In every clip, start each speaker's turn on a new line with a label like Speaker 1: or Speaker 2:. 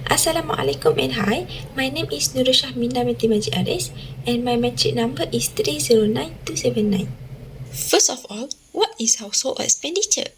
Speaker 1: Assalamualaikum and hi, my name is SYAHMINA binti MAJID ARIS and my MAJID number is 309279. First of all, what is household expenditure?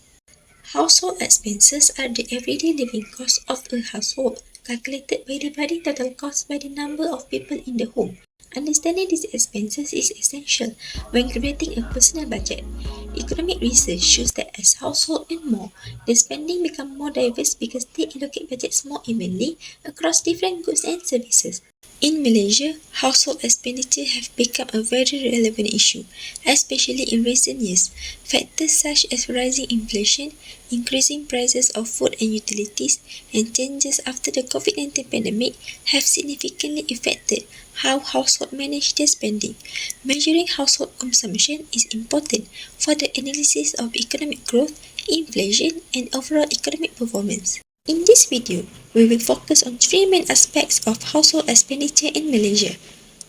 Speaker 1: Household expenses are the everyday living costs of a household, calculated by dividing total costs by the number of people in the home. Understanding these expenses is essential when creating a personal budget. Economic research shows that as households earn more, the spending becomes more diverse because they allocate budgets more evenly across different goods and services. In Malaysia, household expenditure have become a very relevant issue, especially in recent years. Factors such as rising inflation, increasing prices of food and utilities, and changes after the COVID-19 pandemic have significantly affected how households manage their spending. Measuring household consumption is important for the analysis of economic growth, inflation, and overall economic performance. In this video, we will focus on three main aspects of household expenditure in Malaysia.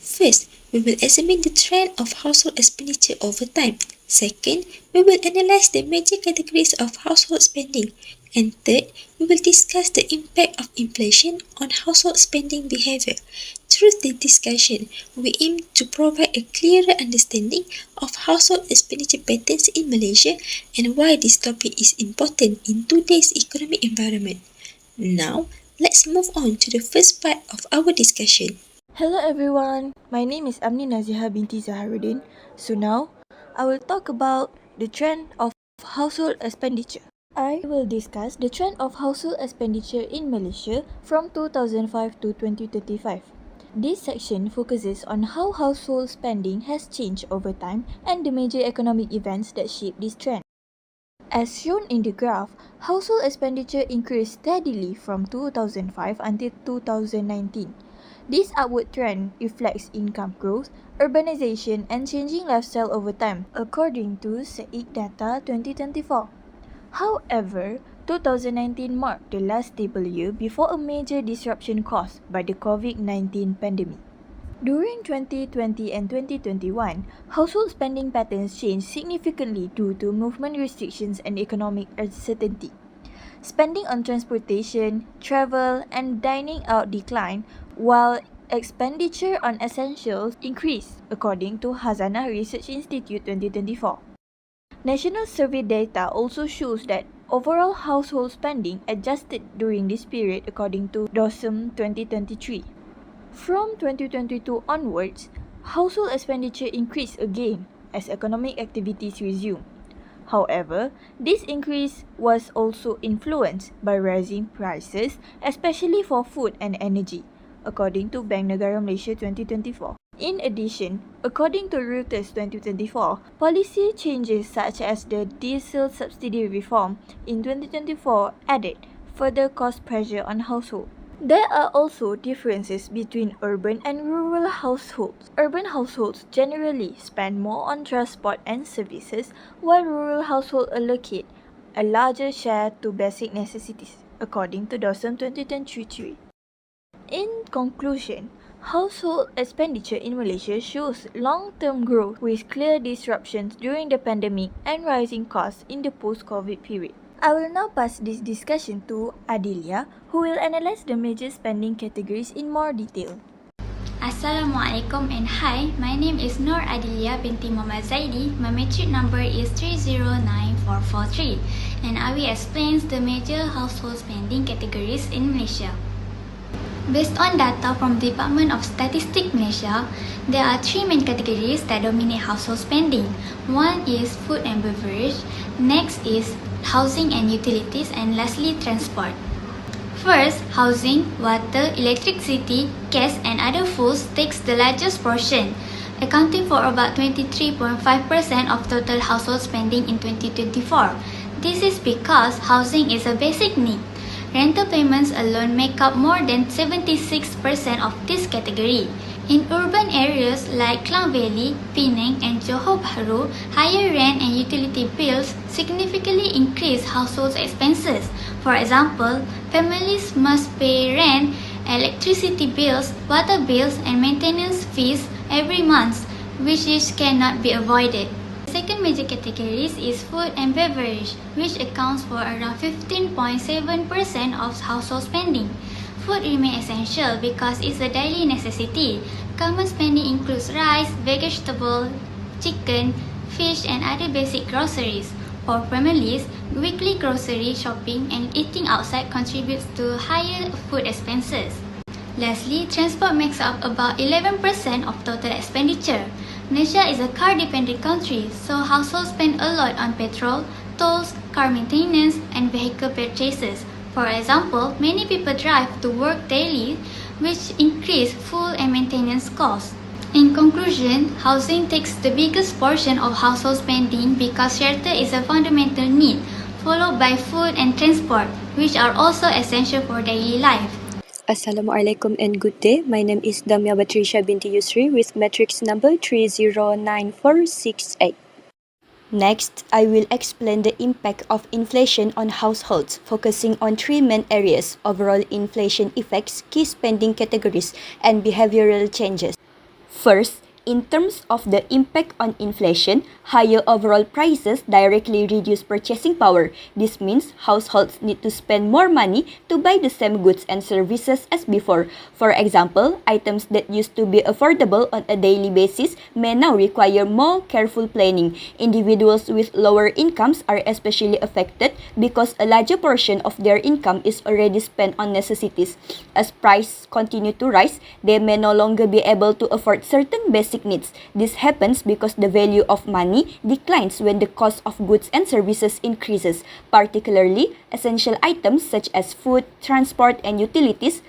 Speaker 1: First, we will examine the trend of household expenditure over time. Second, we will analyze the major categories of household spending. And third, we will discuss the impact of inflation on household spending behavior. Through the discussion, we aim to provide a clearer understanding of household expenditure patterns in Malaysia and why this topic is important in today's economic environment. Now, let's move on to the first part of our discussion.
Speaker 2: Hello everyone, my name is NAZIIHAH binti ZAHARUDDIN. So now, I will talk about the trend of household expenditure. I will discuss the trend of household expenditure in Malaysia from 2005 to 2035. This section focuses on how household spending has changed over time and the major economic events that shape this trend. As shown in the graph, household expenditure increased steadily from 2005 until 2019. This upward trend reflects income growth, urbanization, and changing lifestyle over time, according to ZAIDI data 2024. However, 2019 marked the last stable year before a major disruption caused by the COVID-19 pandemic. During 2020 and 2021, household spending patterns changed significantly due to movement restrictions and economic uncertainty. Spending on transportation, travel, and dining out declined, while expenditure on essentials increased, according to Hazanah Research Institute 2024. National survey data also shows that overall household spending adjusted during this period according to DOSM 2023. From 2022 onwards, household expenditure increased again as economic activities resumed. However, this increase was also influenced by rising prices, especially for food and energy, according to Bank Negara Malaysia 2024. In addition, according to Reuters 2024, policy changes such as the diesel subsidy reform in 2024 added further cost pressure on households. There are also differences between urban and rural households. Urban households generally spend more on transport and services, while rural households allocate a larger share to basic necessities, according to DOSM 2023. In conclusion, household expenditure in Malaysia shows long-term growth with clear disruptions during the pandemic and rising costs in the post-COVID period. I will now pass this discussion to Adilya, who will analyze the major spending categories in more detail.
Speaker 3: Assalamualaikum and hi, my name is NURADILLYA binti Muhammad ZAIDI. My MAJID number is 309443 and I will explain the major household spending categories in Malaysia. Based on data from the Department of Statistics Malaysia, there are three main categories that dominate household spending. One is food and beverage, next is housing and utilities, and lastly transport. First, housing, water, electricity, gas and other foods takes the largest portion, accounting for about 23.5% of total household spending in 2024. This is because housing is a basic need. Rental payments alone make up more than 76% of this category. In urban areas like Klang Valley, Penang and Johor Bahru, higher rent and utility bills significantly increase household expenses. For example, families must pay rent, electricity bills, water bills and maintenance fees every month, which cannot be avoided. The second major category is food and beverage, which accounts for around 15.7% of household spending. food remains essential because it's a daily necessity. Common spending includes rice, vegetables, chicken, fish, and other basic groceries. For families, weekly grocery shopping and eating outside contributes to higher food expenses. Lastly, transport makes up about 11% of total expenditure. Malaysia is a car-dependent country, so households spend a lot on petrol, tolls, car maintenance, and vehicle purchases. For example, many people drive to work daily, which increase fuel and maintenance costs. In conclusion, housing takes the biggest portion of household spending because shelter is a fundamental need, followed by food and transport, which are also essential for daily life.
Speaker 4: Assalamualaikum and good day. My name is DAMIA BATRISYIA binti YUSRI with matrix number 309468. Next, I will explain the impact of inflation on households, focusing on three main areas: overall inflation effects, key spending categories, and behavioral changes. First, in terms of the impact on inflation, higher overall prices directly reduce purchasing power. This means households need to spend more money to buy the same goods and services as before. For example, items that used to be affordable on a daily basis may now require more careful planning. Individuals with lower incomes are especially affected because a larger portion of their income is already spent on necessities. As prices continue to rise, they may no longer be able to afford certain basic needs. This happens because the value of money declines when the cost of goods and services increases, particularly essential items such as food, transport, and utilities.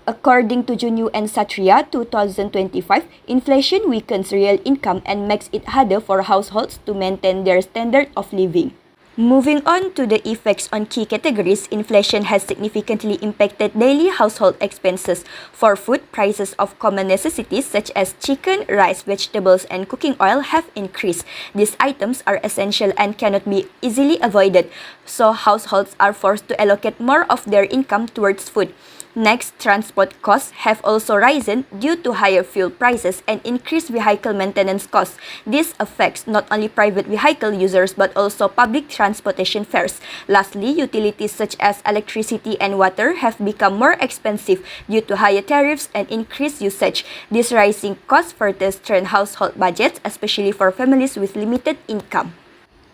Speaker 4: According to Junyu and Satria 2025, inflation weakens real income and makes it harder for households to maintain their standard of living. Moving on to the effects on key categories, inflation has significantly impacted daily household expenses. For food, prices of common necessities such as chicken, rice, vegetables, and cooking oil have increased. These items are essential and cannot be easily avoided, so households are forced to allocate more of their income towards food. Next, transport costs have also risen due to higher fuel prices and increased vehicle maintenance costs. This affects not only private vehicle users but also public transportation fares. Lastly, utilities such as electricity and water have become more expensive due to higher tariffs and increased usage. These rising costs further strain household budgets, especially for families with limited income.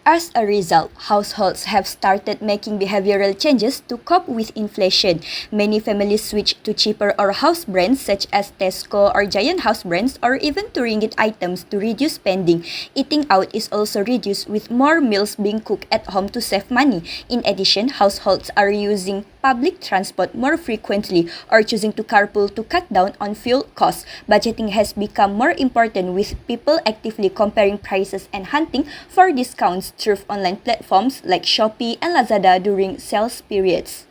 Speaker 4: As a result, households have started making behavioral changes to cope with inflation. Many families switch to cheaper or house brands such as Tesco or Giant house brands, or even to ringgit items to reduce spending. Eating out is also reduced, with more meals being cooked at home to save money. In addition, households are using public transport more frequently or choosing to carpool to cut down on fuel costs. Budgeting has become more important, with people actively comparing prices and hunting for discounts through online platforms like Shopee and Lazada during sales periods.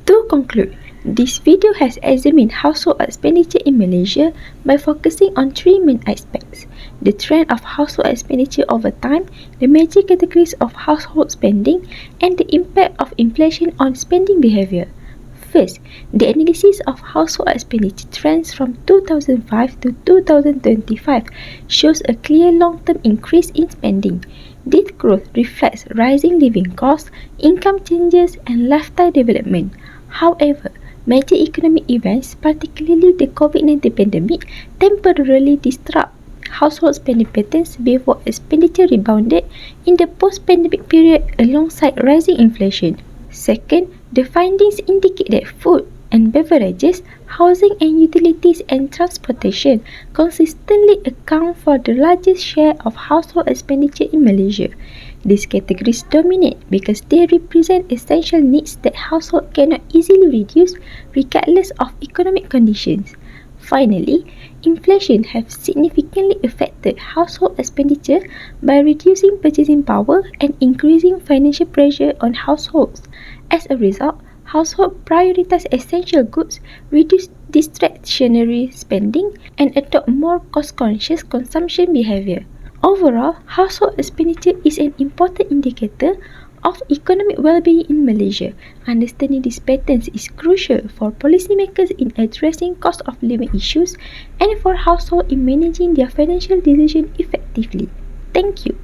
Speaker 5: To conclude, this video has examined household expenditure in Malaysia by focusing on three main aspects: the trend of household expenditure over time, the major categories of household spending, and the impact of inflation on spending behavior. First, the analysis of household expenditure trends from 2005 to 2025 shows a clear long-term increase in spending. This growth reflects rising living costs, income changes, and lifestyle development. However, major economic events, particularly the COVID-19 pandemic, temporarily disrupt household spending patterns before expenditure rebounded in the post-pandemic period alongside rising inflation. Second, the findings indicate that food and beverages, housing and utilities, and transportation consistently account for the largest share of household expenditure in Malaysia. These categories dominate because they represent essential needs that households cannot easily reduce regardless of economic conditions. Finally, inflation has significantly affected household expenditure by reducing purchasing power and increasing financial pressure on households. As a result, households prioritize essential goods, reduce discretionary spending, and adopt more cost-conscious consumption behavior. Overall, household expenditure is an important indicator of economic well-being in Malaysia. Understanding these patterns is crucial for policymakers in addressing cost of living issues and for households in managing their financial decisions effectively. Thank you.